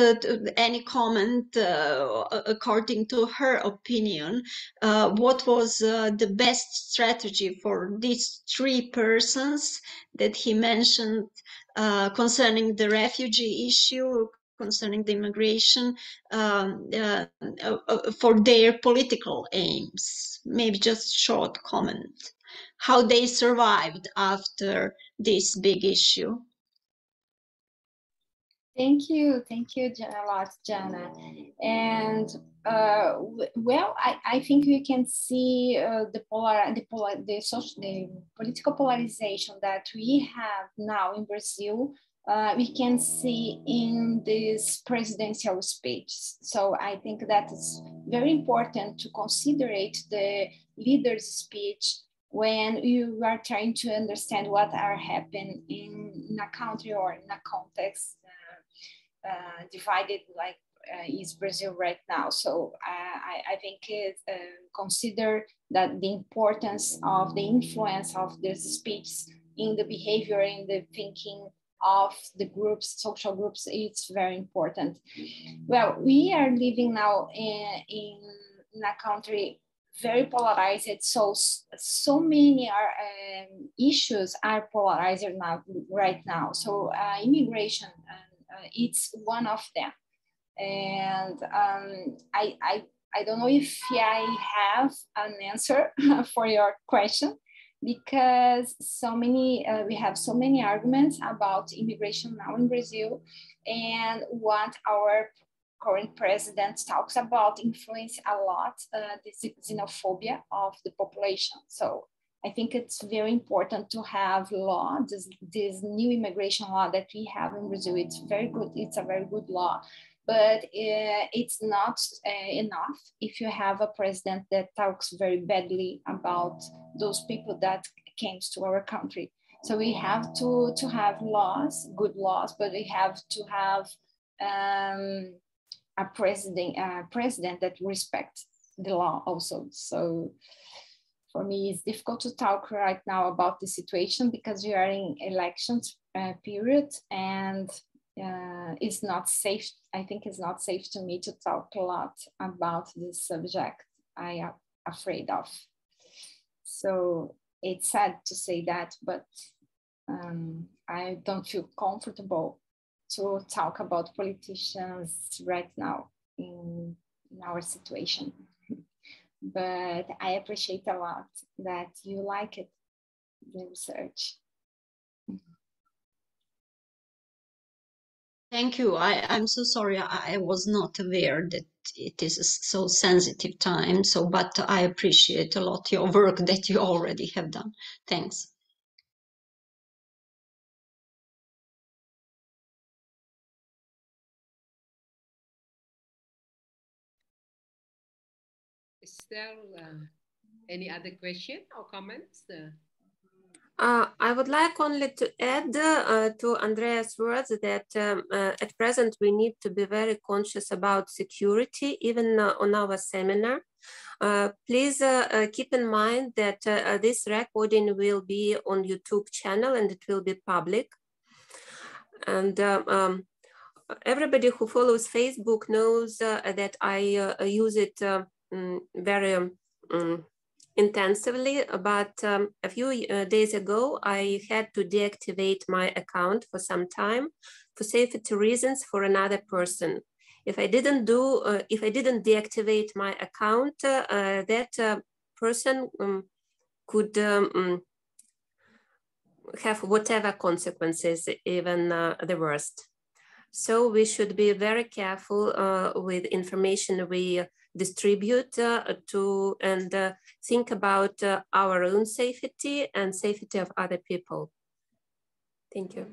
any comment according to her opinion, what was the best strategy for these three persons that he mentioned concerning the refugee issue, concerning the immigration, for their political aims? Maybe just short comment. How they survived after this big issue. Thank you a lot, Jana. And well, I think we can see the political polarization that we have now in Brazil. We can see in this presidential speech. So I think that is very important to consider the leader's speech when you are trying to understand what are happening in a country or in a context divided like is Brazil right now. So I think it consider that the importance of the influence of this speech in the behavior, in the thinking of the groups, social groups, it's very important. Well, we are living now in a country very polarized, so many issues are polarized right now. So immigration, it's one of them. And I don't know if I have an answer for your question, because we have so many arguments about immigration now in Brazil, and what our current president talks about influence a lot the xenophobia of the population. So I think it's very important to have law, this new immigration law that we have in Brazil. It's very good. It's a very good law, but it's not enough if you have a president that talks very badly about those people that came to our country. So we have to have laws, good laws, but we have to have a president that respects the law also. So for me, it's difficult to talk right now about the situation because we are in elections period, and it's not safe. I think it's not safe to me to talk a lot about this subject I am afraid of. So it's sad to say that, but I don't feel comfortable to talk about politicians right now in our situation. But I appreciate a lot that you like it, the research. Thank you. I'm so sorry. I was not aware that it is a so sensitive time. So, but I appreciate a lot your work that you already have done. Thanks. Is there any other question or comments? I would like only to add to Andrea's words that at present we need to be very conscious about security, even on our seminar. Please keep in mind that this recording will be on YouTube channel and it will be public. And everybody who follows Facebook knows that I use it very intensively, but a few days ago, I had to deactivate my account for some time for safety reasons for another person. If I didn't deactivate my account, that person could have whatever consequences, even the worst. So we should be very careful with information we distribute and think about our own safety and safety of other people. Thank you.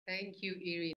Thank you, Irina.